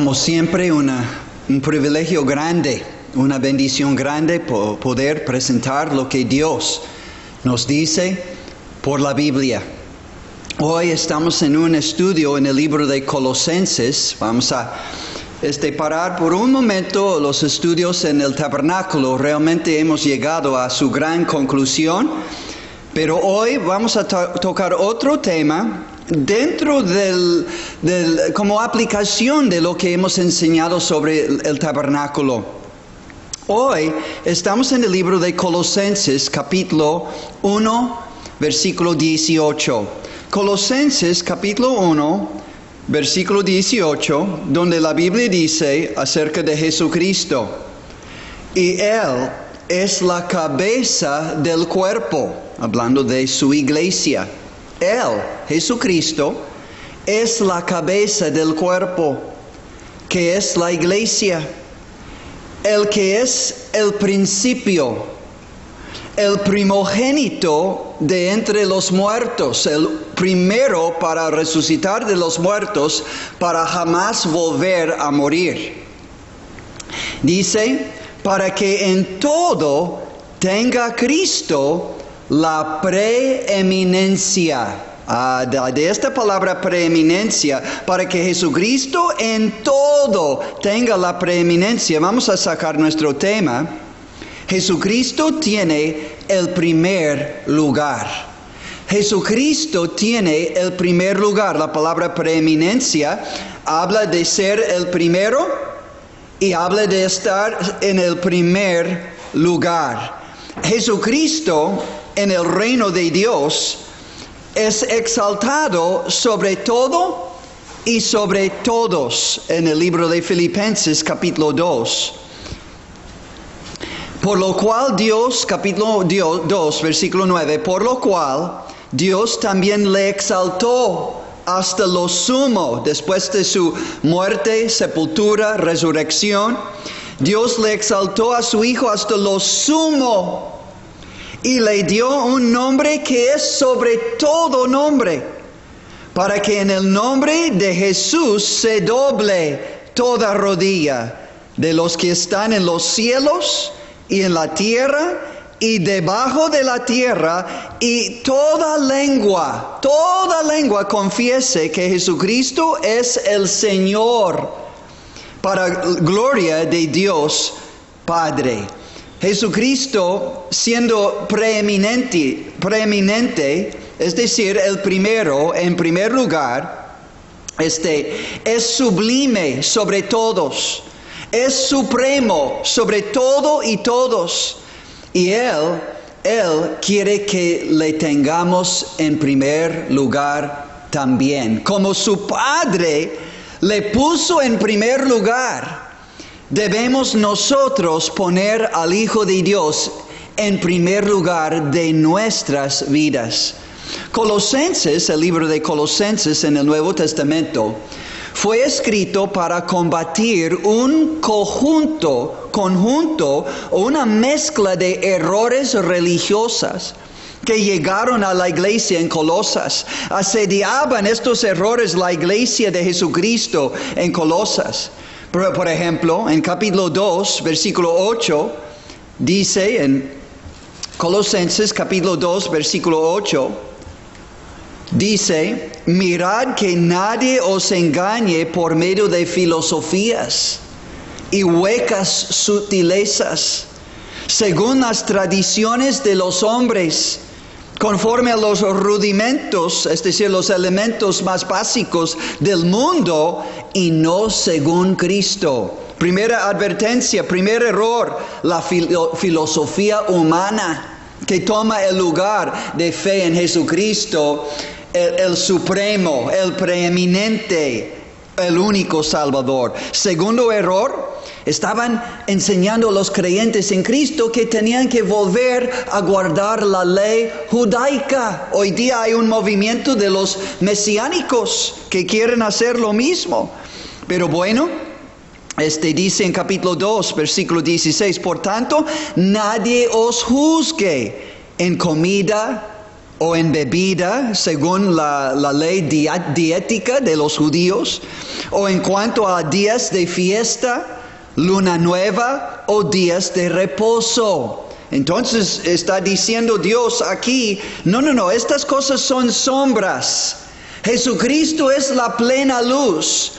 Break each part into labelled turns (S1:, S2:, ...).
S1: Como siempre, un privilegio grande, una bendición grande poder presentar lo que Dios nos dice por la Biblia. Hoy estamos en un estudio en el libro de Colosenses. Vamos a parar por un momento los estudios en el tabernáculo. Realmente hemos llegado a su gran conclusión, pero hoy vamos a tocar otro tema dentro como aplicación de lo que hemos enseñado sobre el tabernáculo. Hoy estamos en el libro de Colosenses, capítulo 1, versículo 18. Colosenses, capítulo 1, versículo 18, donde la Biblia dice acerca de Jesucristo: y Él es la cabeza del cuerpo, hablando de su iglesia. Él, Jesucristo, es la cabeza del cuerpo, que es la iglesia. El que es el principio, el primogénito de entre los muertos, el primero para resucitar de los muertos, para jamás volver a morir. Dice, para que en todo tenga Cristo la preeminencia. De esta palabra preeminencia, para que Jesucristo en todo tenga la preeminencia. Vamos a sacar nuestro tema. Jesucristo tiene el primer lugar. Jesucristo tiene el primer lugar. La palabra preeminencia habla de ser el primero y habla de estar en el primer lugar. Jesucristo en el reino de Dios es exaltado sobre todo y sobre todos, en el libro de Filipenses capítulo 2. Por lo cual Dios, capítulo 2, versículo 9, por lo cual Dios también le exaltó hasta lo sumo, después de su muerte, sepultura, resurrección. Dios le exaltó a su Hijo hasta lo sumo y le dio un nombre que es sobre todo nombre, para que en el nombre de Jesús se doble toda rodilla de los que están en los cielos y en la tierra y debajo de la tierra, y toda lengua confiese que Jesucristo es el Señor, para gloria de Dios Padre. Jesucristo siendo preeminente, es decir, el primero, en primer lugar, es sublime sobre todos, es supremo sobre todo y todos. Y Él quiere que le tengamos en primer lugar también. Como su Padre le puso en primer lugar, debemos nosotros poner al Hijo de Dios en primer lugar de nuestras vidas. Colosenses, el libro de Colosenses en el Nuevo Testamento, fue escrito para combatir un conjunto o una mezcla de errores religiosas que llegaron a la iglesia en Colosas. Asediaban estos errores la iglesia de Jesucristo en Colosas. Por ejemplo, en capítulo 2, versículo 8, dice en Colosenses capítulo 2, versículo 8, dice: mirad que nadie os engañe por medio de filosofías y huecas sutilezas, según las tradiciones de los hombres, conforme a los rudimentos, es decir, los elementos más básicos del mundo, y no según Cristo. Primera advertencia, primer error, la filosofía humana que toma el lugar de fe en Jesucristo, el supremo, el preeminente, el único Salvador. Segundo error, estaban enseñando a los creyentes en Cristo que tenían que volver a guardar la ley judaica. Hoy día hay un movimiento de los mesiánicos que quieren hacer lo mismo. Pero bueno, dice en capítulo 2, versículo 16, por tanto, nadie os juzgue en comida o en bebida, según la ley dietética de los judíos, o en cuanto a días de fiesta, luna nueva o días de reposo. Entonces está diciendo Dios aquí, no, estas cosas son sombras. Jesucristo es la plena luz.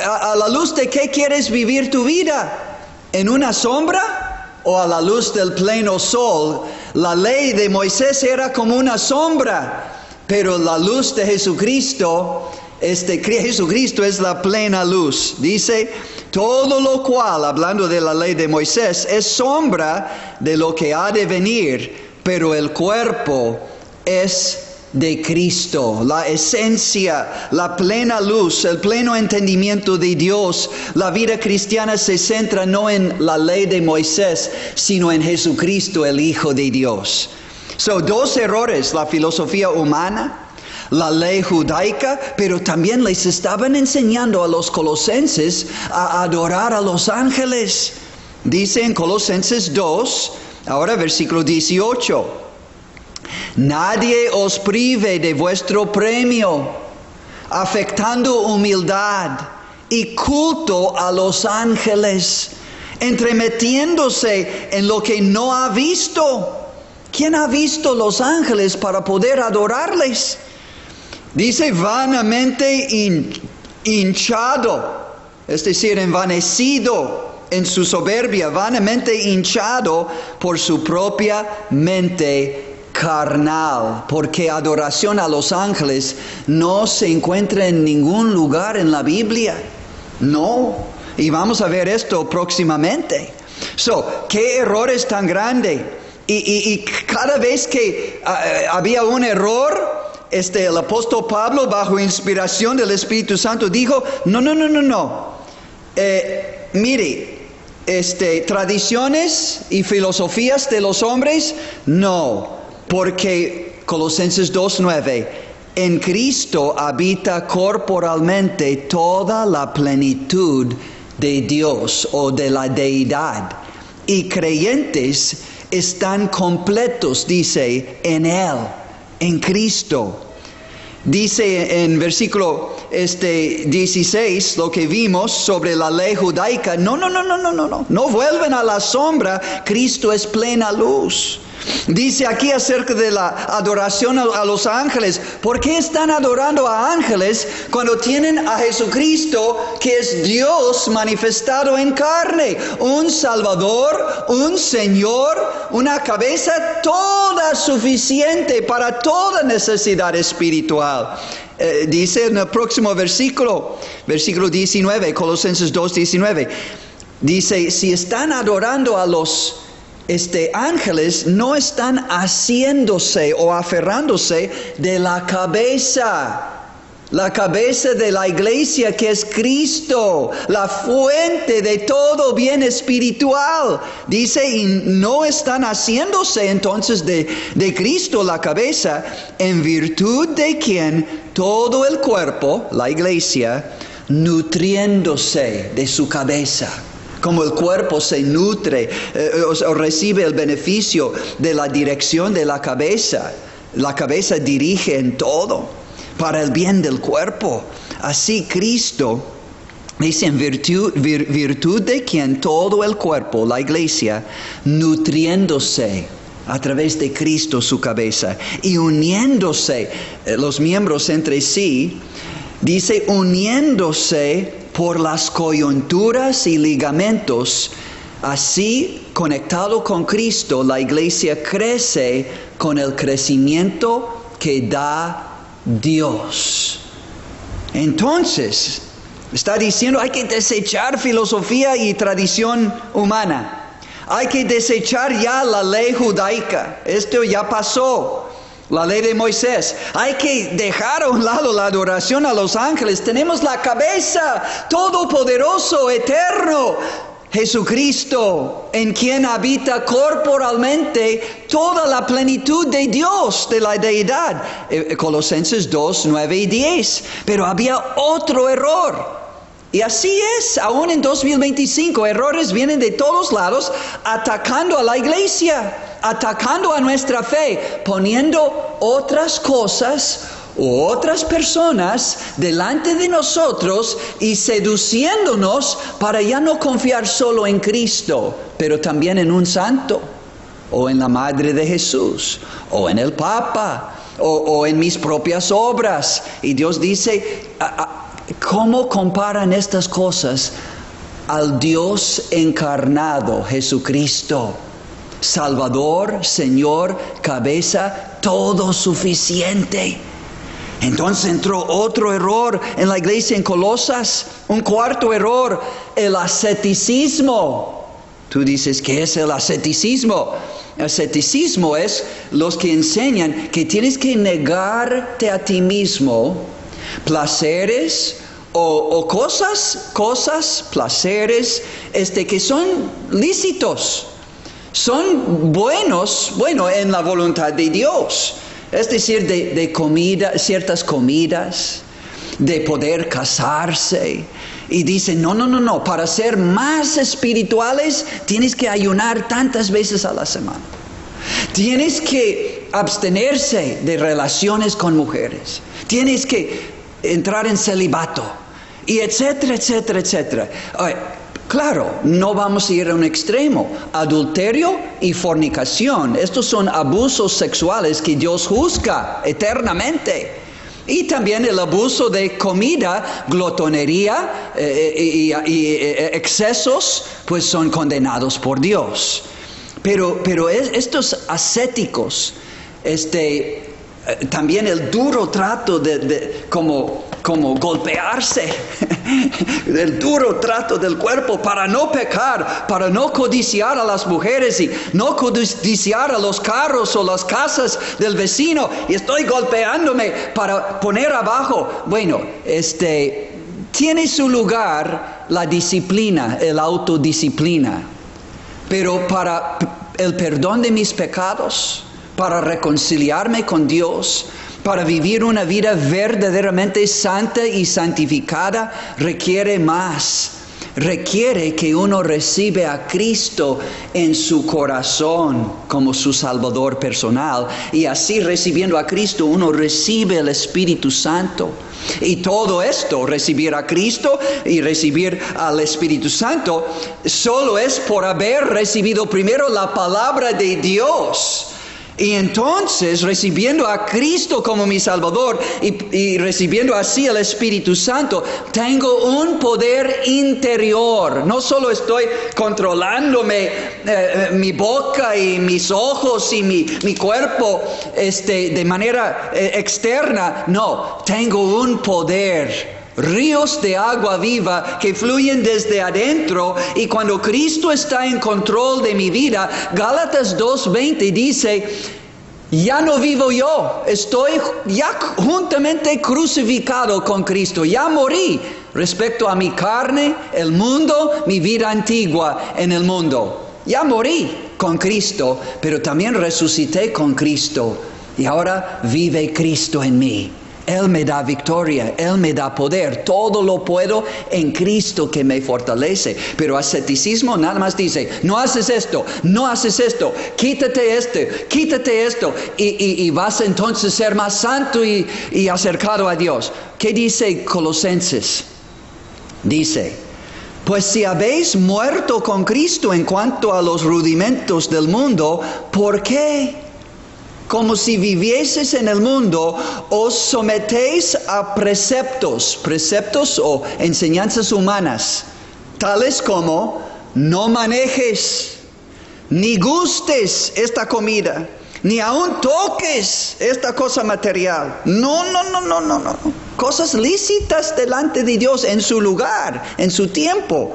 S1: ¿A la luz de qué quieres vivir tu vida? ¿En una sombra o a la luz del pleno sol? La ley de Moisés era como una sombra, pero la luz de Jesucristo, Jesucristo es la plena luz. Dice, todo lo cual, hablando de la ley de Moisés, es sombra de lo que ha de venir, pero el cuerpo es de Cristo, la esencia, la plena luz, el pleno entendimiento de Dios. La vida cristiana se centra no en la ley de Moisés, sino en Jesucristo, el Hijo de Dios. Son dos errores: la filosofía humana, la ley judaica, pero también les estaban enseñando a los colosenses a adorar a los ángeles. Dice en Colosenses 2, ahora versículo 18. Nadie os prive de vuestro premio, afectando humildad y culto a los ángeles, entremetiéndose en lo que no ha visto. ¿Quién ha visto los ángeles para poder adorarles? Dice vanamente hinchado, es decir, envanecido en su soberbia, vanamente hinchado por su propia mente carnal, porque adoración a los ángeles no se encuentra en ningún lugar en la Biblia. No, y vamos a ver esto próximamente. ¿Qué error es tan grande? Y cada vez que había un error, el apóstol Pablo, bajo inspiración del Espíritu Santo, dijo, no. Mire, tradiciones y filosofías de los hombres, no. Porque Colosenses 2:9, en Cristo habita corporalmente toda la plenitud de Dios o de la deidad, y creyentes están completos, dice, en Él, en Cristo. Dice en versículo 16, lo que vimos sobre la ley judaica, no vuelven a la sombra, Cristo es plena luz. Dice aquí acerca de la adoración a los ángeles. ¿Por qué están adorando a ángeles cuando tienen a Jesucristo, que es Dios manifestado en carne? Un Salvador, un Señor, una cabeza toda suficiente para toda necesidad espiritual. Dice en el próximo versículo 19, Colosenses 2:19, dice, si están adorando a los ángeles, no están haciéndose o aferrándose de la cabeza de la iglesia, que es Cristo, la fuente de todo bien espiritual. Dice, y no están haciéndose entonces de Cristo la cabeza, en virtud de quien todo el cuerpo, la iglesia, nutriéndose de su cabeza. Como el cuerpo se nutre o recibe el beneficio de la dirección de la cabeza dirige en todo para el bien del cuerpo. Así Cristo, dice, en virtud de quien todo el cuerpo, la iglesia, nutriéndose a través de Cristo su cabeza y uniéndose los miembros entre sí, dice, uniéndose por las coyunturas y ligamentos, así conectado con Cristo, la iglesia crece con el crecimiento que da Dios. Entonces, está diciendo, hay que desechar filosofía y tradición humana. Hay que desechar ya la ley judaica. Esto ya pasó. La ley de Moisés. Hay que dejar a un lado la adoración a los ángeles. Tenemos la cabeza, todopoderoso, eterno, Jesucristo, en quien habita corporalmente toda la plenitud de Dios, de la deidad. Colosenses 2:9 y 10. Pero había otro error. Y así es, aún en 2025, errores vienen de todos lados, atacando a la iglesia, atacando a nuestra fe, poniendo otras cosas u otras personas delante de nosotros y seduciéndonos para ya no confiar solo en Cristo, pero también en un santo, o en la Madre de Jesús, o en el Papa, o en mis propias obras. Y Dios dice, ¿cómo comparan estas cosas al Dios encarnado, Jesucristo? Salvador, Señor, cabeza, todo suficiente. Entonces entró otro error en la iglesia en Colosas, un cuarto error, el asceticismo. Tú dices, ¿qué es el asceticismo? El asceticismo es los que enseñan que tienes que negarte a ti mismo placeres o cosas, placeres, que son lícitos, son buenos, en la voluntad de Dios. Es decir, de comida, ciertas comidas, de poder casarse. Y dicen, no, para ser más espirituales tienes que ayunar tantas veces a la semana. Tienes que abstenerse de relaciones con mujeres. Tienes que entrar en celibato. Y etcétera, etcétera, etcétera. Claro, no vamos a ir a un extremo. Adulterio y fornicación. Estos son abusos sexuales que Dios juzga eternamente. Y también el abuso de comida, glotonería y excesos, pues son condenados por Dios. Pero estos ascéticos, también el duro trato como golpearse, el duro trato del cuerpo para no pecar, para no codiciar a las mujeres y no codiciar a los carros o las casas del vecino, y estoy golpeándome para poner abajo. Bueno, tiene su lugar la disciplina, la autodisciplina, pero para el perdón de mis pecados, para reconciliarme con Dios, para vivir una vida verdaderamente santa y santificada, requiere más. Requiere que uno reciba a Cristo en su corazón como su Salvador personal. Y así, recibiendo a Cristo, uno recibe el Espíritu Santo. Y todo esto, recibir a Cristo y recibir al Espíritu Santo, solo es por haber recibido primero la palabra de Dios. Y entonces, recibiendo a Cristo como mi Salvador y recibiendo así el Espíritu Santo, tengo un poder interior. No solo estoy controlándome mi boca y mis ojos y mi cuerpo de manera externa. No, tengo un poder. Ríos de agua viva que fluyen desde adentro, y cuando Cristo está en control de mi vida, Gálatas 2:20 dice, ya no vivo yo, estoy ya juntamente crucificado con Cristo, ya morí respecto a mi carne, el mundo, mi vida antigua en el mundo. Ya morí con Cristo, pero también resucité con Cristo, y ahora vive Cristo en mí. Él me da victoria, Él me da poder, todo lo puedo en Cristo que me fortalece. Pero asceticismo nada más dice, no haces esto, quítate esto, y vas entonces a ser más santo y acercado a Dios. ¿Qué dice Colosenses? Dice, pues si habéis muerto con Cristo en cuanto a los rudimentos del mundo, ¿por qué? Como si vivieses en el mundo, os sometéis a preceptos o enseñanzas humanas, tales como no manejes, ni gustes esta comida, ni aun toques esta cosa material. No. Cosas lícitas delante de Dios en su lugar, en su tiempo.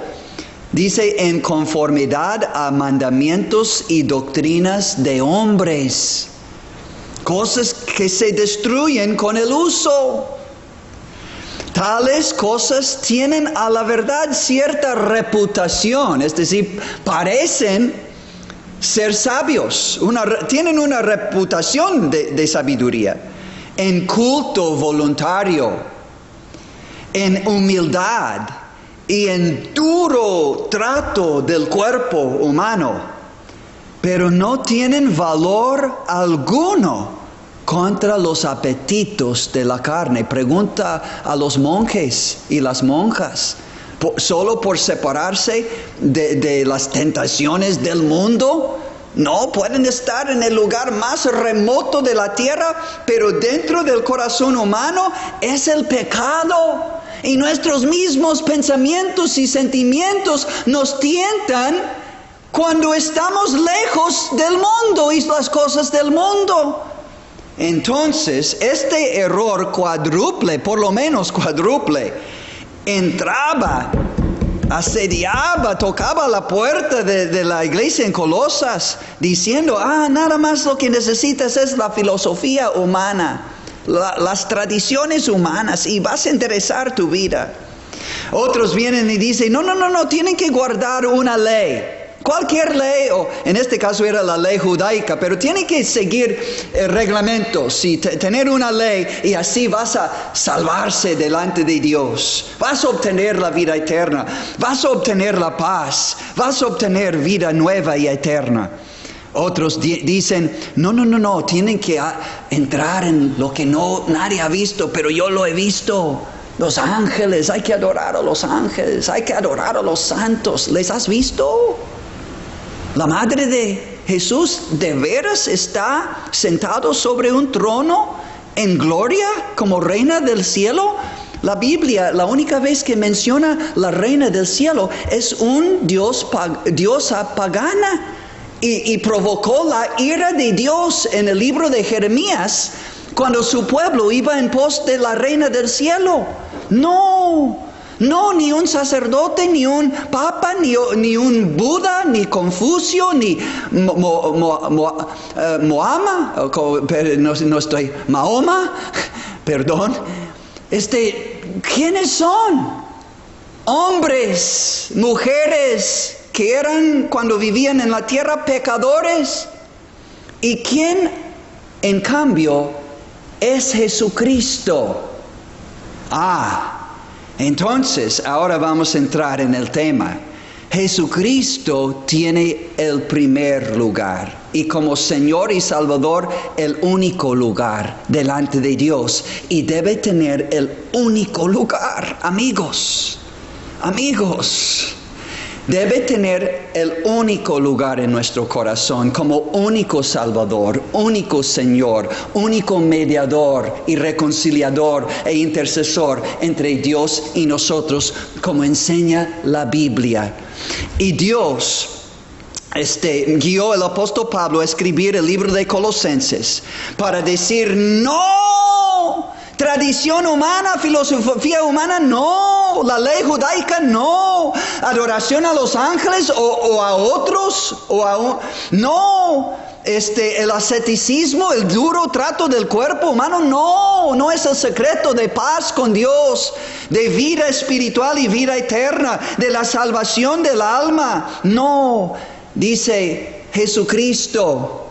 S1: Dice, en conformidad a mandamientos y doctrinas de hombres. Cosas que se destruyen con el uso. Tales cosas tienen a la verdad cierta reputación, es decir, parecen ser sabios, tienen una reputación de sabiduría, en culto voluntario, en humildad, y en duro trato del cuerpo humano, pero no tienen valor alguno contra los apetitos de la carne. Pregunta a los monjes y las monjas. ¿Solo por separarse de las tentaciones del mundo? No, pueden estar en el lugar más remoto de la tierra, pero dentro del corazón humano es el pecado. Y nuestros mismos pensamientos y sentimientos nos tientan cuando estamos lejos del mundo y las cosas del mundo. Entonces, este error cuádruple, por lo menos cuádruple, entraba, asediaba, tocaba la puerta de la iglesia en Colosas, diciendo, nada más lo que necesitas es la filosofía humana, las tradiciones humanas, y vas a interesar tu vida. Otros vienen y dicen, no, tienen que guardar una ley. Cualquier ley, o en este caso era la ley judaica, pero tiene que seguir reglamentos y tener una ley, y así vas a salvarse delante de Dios. Vas a obtener la vida eterna, vas a obtener la paz, vas a obtener vida nueva y eterna. Otros dicen, no, tienen que entrar en lo que nadie ha visto, pero yo lo he visto. Los ángeles, hay que adorar a los ángeles, hay que adorar a los santos. ¿Les has visto? La madre de Jesús de veras está sentado sobre un trono en gloria como reina del cielo. La Biblia, la única vez que menciona la reina del cielo, es un diosa pagana, y provocó la ira de Dios en el libro de Jeremías cuando su pueblo iba en pos de la reina del cielo. No, ni un sacerdote, ni un papa, ni un Buda, ni Confucio, ni Mahoma, perdón. ¿Quiénes son? Hombres, mujeres que eran, cuando vivían en la tierra, pecadores. ¿Y quién, en cambio, es Jesucristo? Entonces, ahora vamos a entrar en el tema. Jesucristo tiene el primer lugar, y como Señor y Salvador, el único lugar delante de Dios, y debe tener el único lugar, amigos. Debe tener el único lugar en nuestro corazón como único Salvador, único Señor, único mediador y reconciliador e intercesor entre Dios y nosotros, como enseña la Biblia. Y Dios guió al apóstol Pablo a escribir el libro de Colosenses para decir, no, tradición humana, filosofía humana, no, la ley judaica, no, adoración a los ángeles o a otros, no, el asceticismo, el duro trato del cuerpo humano, no es el secreto de paz con Dios, de vida espiritual y vida eterna, de la salvación del alma. No, dice Jesucristo.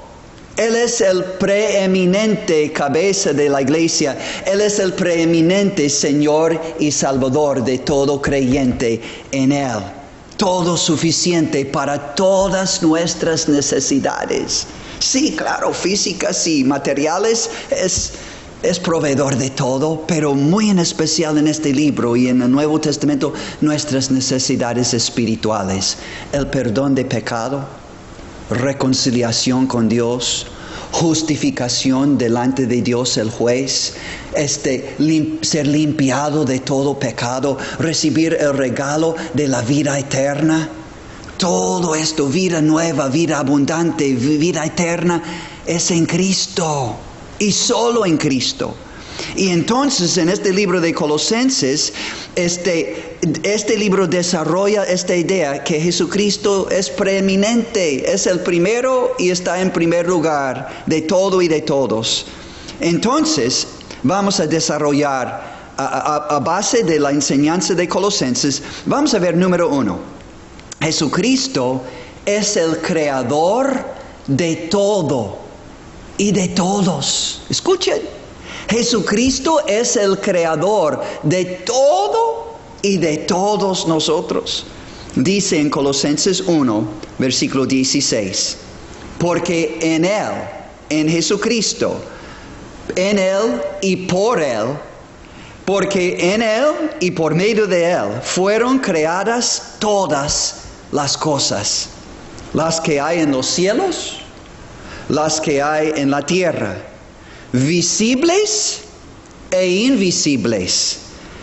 S1: Él es el preeminente cabeza de la iglesia. Él es el preeminente Señor y Salvador de todo creyente en Él. Todo suficiente para todas nuestras necesidades. Sí, claro, físicas y materiales, es proveedor de todo, pero muy en especial en este libro y en el Nuevo Testamento, nuestras necesidades espirituales. El perdón de pecado, reconciliación con Dios, justificación delante de Dios el juez, ser limpiado de todo pecado, recibir el regalo de la vida eterna. Todo esto, vida nueva, vida abundante, vida eterna, es en Cristo y solo en Cristo. Y entonces en este libro de Colosenses, este libro desarrolla esta idea que Jesucristo es preeminente, es el primero y está en primer lugar de todo y de todos. Entonces vamos a desarrollar a base de la enseñanza de Colosenses, vamos a ver número 1. Jesucristo es el creador de todo y de todos. Escuchen. Jesucristo es el creador de todo y de todos nosotros. Dice en Colosenses 1, versículo 16, porque en Él, en Jesucristo, en Él y por Él, porque en Él y por medio de Él fueron creadas todas las cosas, las que hay en los cielos, las que hay en la tierra, visibles e invisibles,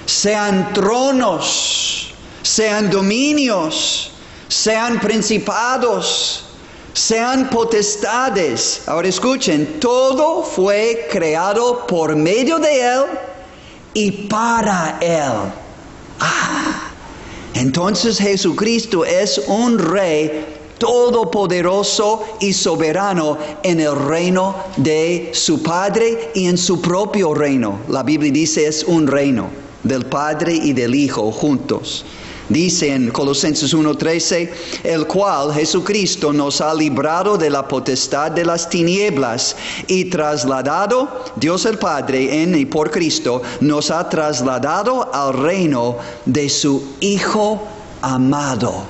S1: sean tronos, sean dominios, sean principados, sean potestades. Ahora escuchen, todo fue creado por medio de Él y para Él. Entonces Jesucristo es un Rey todopoderoso y soberano en el reino de su Padre y en su propio reino. La Biblia dice es un reino del Padre y del Hijo juntos. Dice en Colosenses 1:13, el cual Jesucristo nos ha librado de la potestad de las tinieblas y trasladado, Dios el Padre en y por Cristo, nos ha trasladado al reino de su Hijo amado.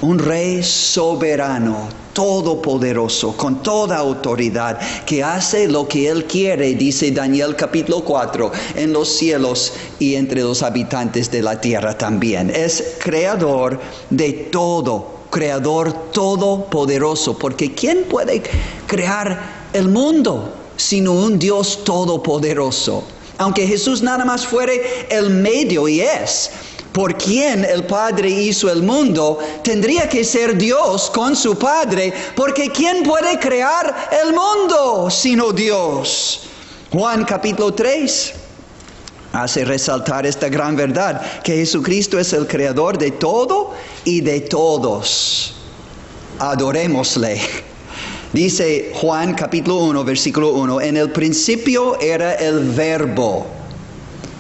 S1: Un Rey soberano, todopoderoso, con toda autoridad, que hace lo que Él quiere, dice Daniel capítulo 4, en los cielos y entre los habitantes de la tierra también. Es creador de todo, creador todopoderoso, porque ¿quién puede crear el mundo sino un Dios todopoderoso? Aunque Jesús nada más fuere el medio y es por quien el Padre hizo el mundo, tendría que ser Dios con su Padre, porque ¿quién puede crear el mundo sino Dios? Juan capítulo 3 hace resaltar esta gran verdad, que Jesucristo es el creador de todo y de todos. Adorémosle. Dice Juan capítulo 1, versículo 1, en el principio era el Verbo.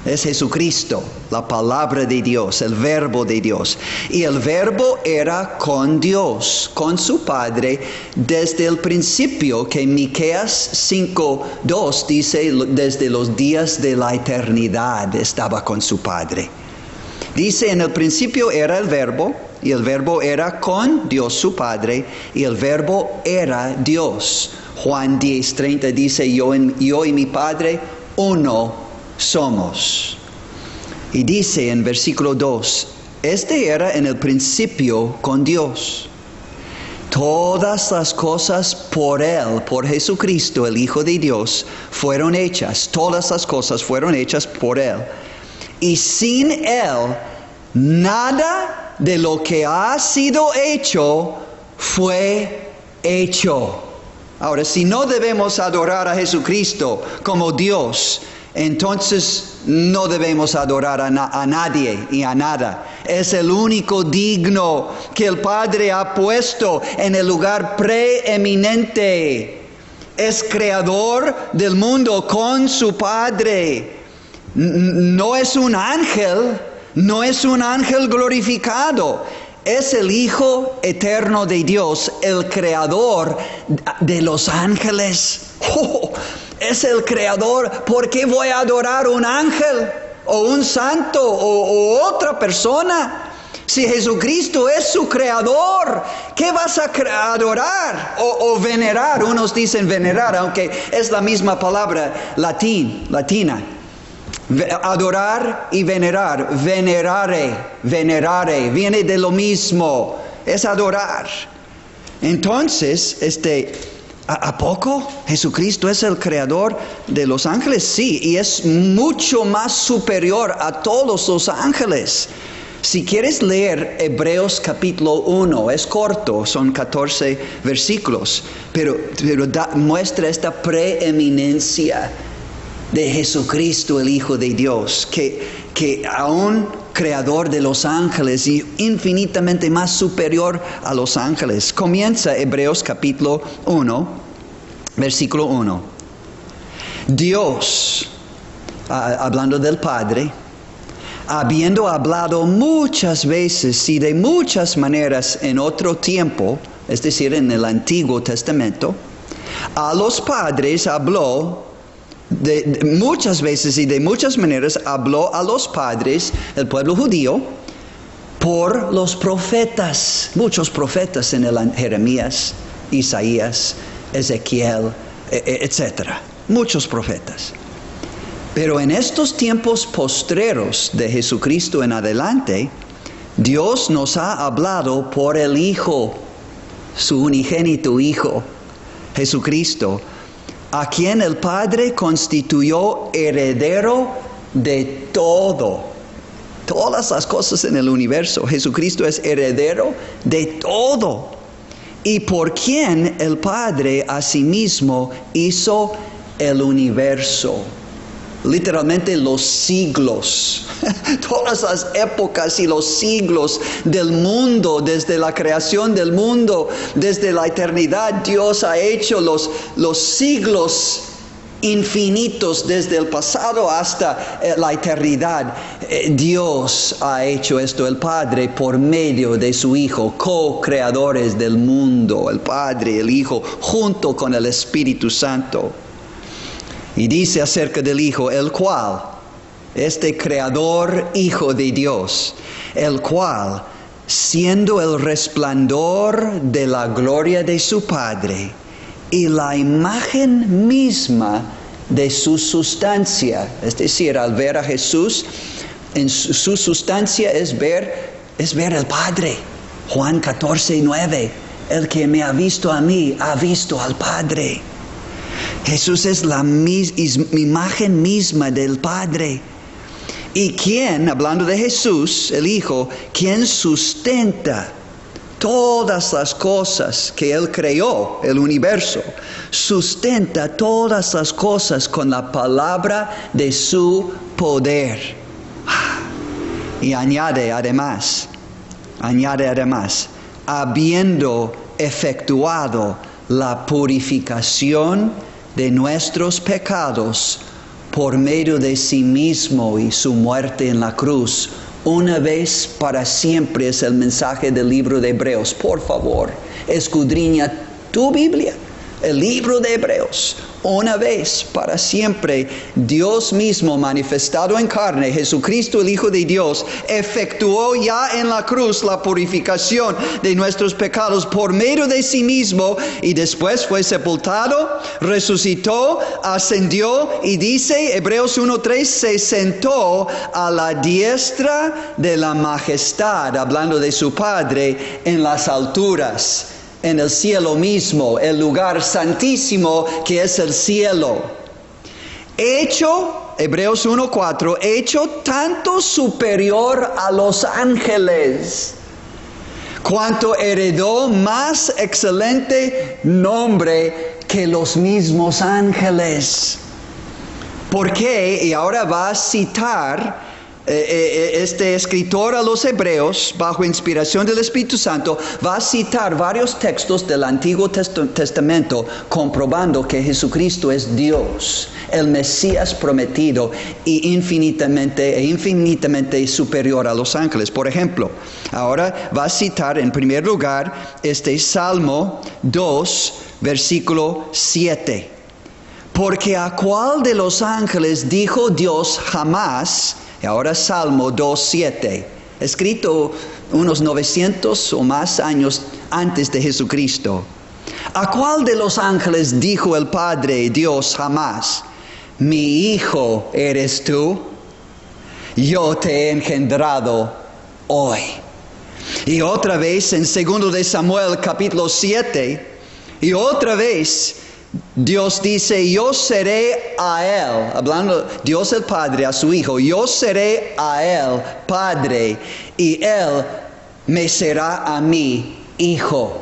S1: Es Jesucristo, la palabra de Dios, el verbo de Dios. Y el verbo era con Dios, con su Padre, desde el principio, que Miqueas 5:2 dice, desde los días de la eternidad estaba con su Padre. Dice, en el principio era el verbo, y el verbo era con Dios su Padre, y el verbo era Dios. Juan 10:30 dice, yo y mi Padre, uno somos. Y dice en versículo 2, este era en el principio con Dios. Todas las cosas por Él, por Jesucristo, el Hijo de Dios, fueron hechas. Todas las cosas fueron hechas por Él. Y sin Él, nada de lo que ha sido hecho fue hecho. Ahora, si no debemos adorar a Jesucristo como Dios, entonces no debemos adorar a nadie y a nada. Es el único digno que el Padre ha puesto en el lugar preeminente. Es creador del mundo con su Padre. No es un ángel, no es un ángel glorificado. Es el Hijo eterno de Dios, el creador de los ángeles. Es el creador. ¿Por qué voy a adorar un ángel o un santo o otra persona? Si Jesucristo es su creador, ¿qué vas a adorar o venerar? Unos dicen venerar, aunque es la misma palabra latina. Adorar y venerar. Venerare, viene de lo mismo. Es adorar. Entonces, ¿a poco Jesucristo es el creador de los ángeles? Sí, y es mucho más superior a todos los ángeles. Si quieres leer Hebreos capítulo 1, es corto, son 14 versículos, pero muestra esta preeminencia de Jesucristo, el Hijo de Dios, que aún creador de los ángeles y infinitamente más superior a los ángeles. Comienza Hebreos capítulo 1, versículo 1. Dios, hablando del Padre, habiendo hablado muchas veces y de muchas maneras en otro tiempo, es decir, en el Antiguo Testamento, a los padres habló muchas veces y de muchas maneras habló a los padres del pueblo judío por los profetas, muchos profetas en el Jeremías, Isaías, Ezequiel, etc. Muchos profetas. Pero en estos tiempos postreros de Jesucristo en adelante, Dios nos ha hablado por el Hijo, su unigénito Hijo, Jesucristo, a quien el Padre constituyó heredero de todo. Todas las cosas en el universo. Jesucristo es heredero de todo. Y por quien el Padre asimismo hizo el universo. Literalmente los siglos. Todas las épocas y los siglos del mundo, desde la creación del mundo, desde la eternidad, Dios ha hecho los siglos infinitos desde el pasado hasta la eternidad. Dios ha hecho esto, el Padre, por medio de su Hijo, co-creadores del mundo, el Padre, el Hijo, junto con el Espíritu Santo. Y dice acerca del Hijo, el cual, este creador Hijo de Dios, el cual, siendo el resplandor de la gloria de su Padre, y la imagen misma de su sustancia. Es decir, al ver a Jesús, en su sustancia es ver el Padre. Juan 14:9. El que me ha visto a mí, ha visto al Padre. Jesús es la imagen misma del Padre. Y quien, hablando de Jesús, el Hijo, quien sustenta todas las cosas que Él creó, el universo, sustenta todas las cosas con la palabra de su poder. Y añade además, habiendo efectuado la purificación de nuestros pecados por medio de sí mismo y su muerte en la cruz, una vez para siempre, es el mensaje del libro de Hebreos. Por favor, escudriña tu Biblia, el libro de Hebreos. Una vez para siempre, Dios mismo manifestado en carne, Jesucristo el Hijo de Dios, efectuó ya en la cruz la purificación de nuestros pecados por medio de sí mismo, y después fue sepultado, resucitó, ascendió, y dice Hebreos 1:3, se sentó a la diestra de la majestad, hablando de su Padre, en las alturas, en el cielo mismo, el lugar santísimo que es el cielo. Hecho, Hebreos 1:4, hecho tanto superior a los ángeles, cuanto heredó más excelente nombre que los mismos ángeles. ¿Por qué? Y ahora va a citar este escritor a los Hebreos, bajo inspiración del Espíritu Santo, va a citar varios textos del Antiguo Testamento comprobando que Jesucristo es Dios, el Mesías prometido, y infinitamente superior a los ángeles. Por ejemplo, ahora va a citar en primer lugar este Salmo 2, versículo 7. Porque a cuál de los ángeles dijo Dios jamás. Y ahora Salmo 2:7, escrito unos 900 o más años antes de Jesucristo. ¿A cuál de los ángeles dijo el Padre Dios jamás? Mi hijo eres tú, yo te he engendrado hoy. Y otra vez en 2 de Samuel capítulo 7, y otra vez Dios dice, yo seré a él, hablando Dios el Padre a su Hijo, yo seré a él Padre, y él me será a mí Hijo.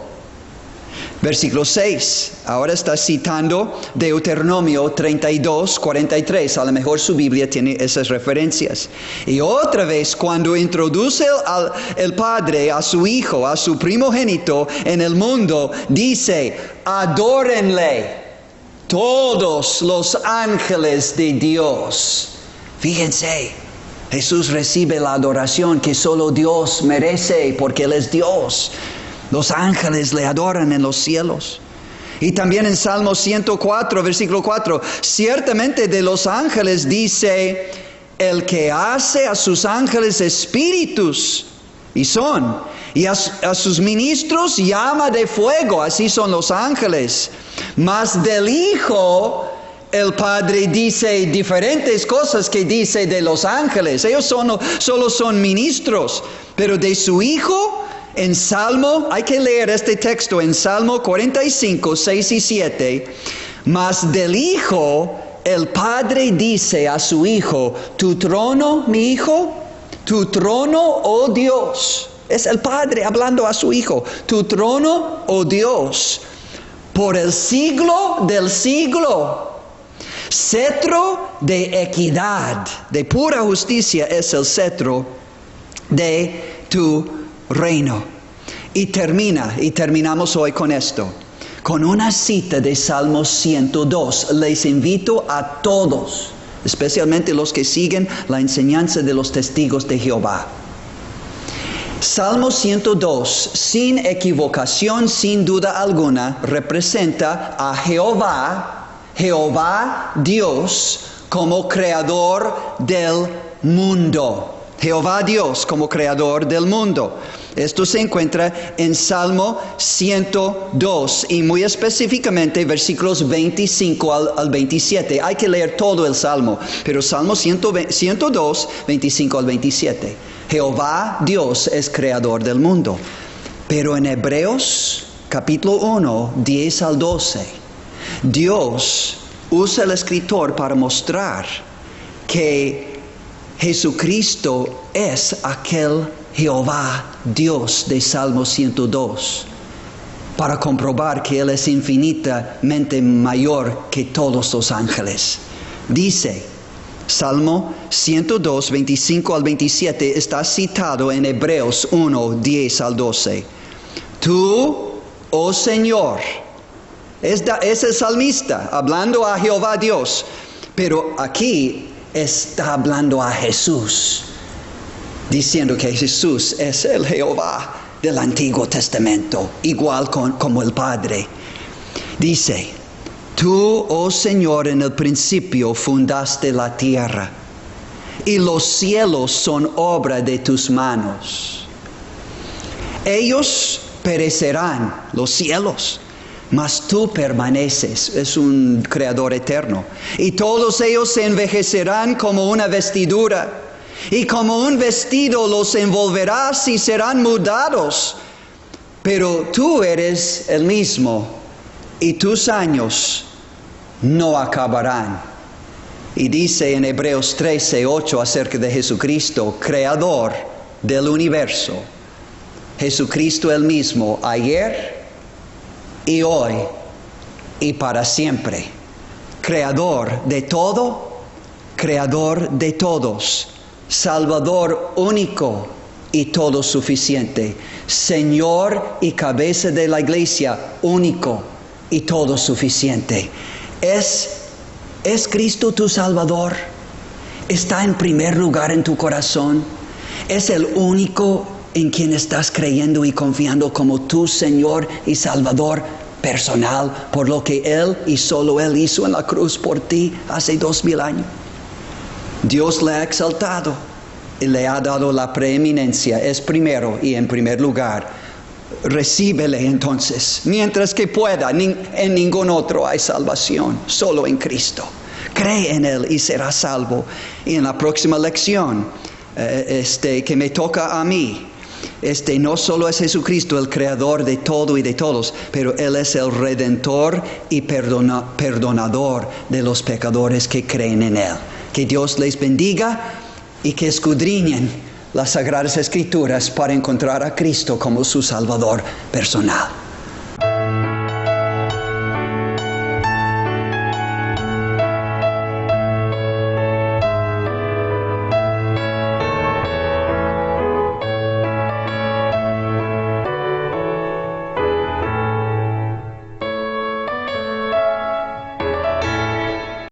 S1: Versículo 6, ahora está citando Deuteronomio 32:43, a lo mejor su Biblia tiene esas referencias. Y otra vez, cuando introduce el Padre a su Hijo, a su primogénito en el mundo, dice, adórenle todos los ángeles de Dios. Fíjense, Jesús recibe la adoración que solo Dios merece porque Él es Dios. Los ángeles le adoran en los cielos. Y también en Salmo 104, versículo 4, ciertamente de los ángeles dice, el que hace a sus ángeles espíritus, y son, y a sus ministros llama de fuego, así son los ángeles. Mas del Hijo, el Padre dice diferentes cosas que dice de los ángeles. Ellos solo son ministros, pero de su Hijo, en Salmo, hay que leer este texto en Salmo 45, 6 y 7. Mas del Hijo, el Padre dice a su Hijo, tu trono, mi Hijo, tu trono, oh Dios. Es el Padre hablando a su Hijo. Tu trono, oh Dios, por el siglo del siglo. Cetro de equidad, de pura justicia es el cetro de tu reino. Y terminamos hoy con esto, con una cita de Salmo 102. Les invito a todos, especialmente los que siguen la enseñanza de los testigos de Jehová. Salmo 102, sin equivocación, sin duda alguna, representa a Jehová Dios como creador del mundo. Jehová Dios como creador del mundo. Esto se encuentra en Salmo 102 y muy específicamente versículos 25 al 27. Hay que leer todo el Salmo, pero Salmo 102, 25 al 27. Jehová Dios es creador del mundo. Pero en Hebreos capítulo 1, 10 al 12, Dios usa el escritor para mostrar que Jesucristo es aquel Jehová Dios de Salmo 102, para comprobar que Él es infinitamente mayor que todos los ángeles. Dice, Salmo 102, 25 al 27, está citado en Hebreos 1, 10 al 12. Tú, oh Señor, es el salmista hablando a Jehová Dios, pero aquí está hablando a Jesús, diciendo que Jesús es el Jehová del Antiguo Testamento, igual como el Padre. Dice, tú, oh Señor, en el principio fundaste la tierra, y los cielos son obra de tus manos. Ellos perecerán, los cielos, mas tú permaneces, es un creador eterno. Y todos ellos se envejecerán como una vestidura, y como un vestido los envolverás y serán mudados. Pero tú eres el mismo, y tus años no acabarán. Y dice en Hebreos 13, 8 acerca de Jesucristo, creador del universo. Jesucristo el mismo, ayer y hoy y para siempre. Creador de todo, creador de todos. Salvador único y todo suficiente. Señor y cabeza de la iglesia, único y todo suficiente. ¿Es Cristo tu Salvador? ¿Está en primer lugar en tu corazón? ¿Es el único en quien estás creyendo y confiando como tu Señor y Salvador personal por lo que Él y solo Él hizo en la cruz por ti hace 2000 años? Dios le ha exaltado y le ha dado la preeminencia. Es primero y en primer lugar. Recíbele entonces, mientras que pueda. En ningún otro hay salvación, solo en Cristo. Cree en Él y serás salvo. Y en la próxima lección, que me toca a mí, no solo es Jesucristo el creador de todo y de todos, pero Él es el redentor y perdonador de los pecadores que creen en Él. Que Dios les bendiga y que escudriñen las Sagradas Escrituras para encontrar a Cristo como su Salvador personal.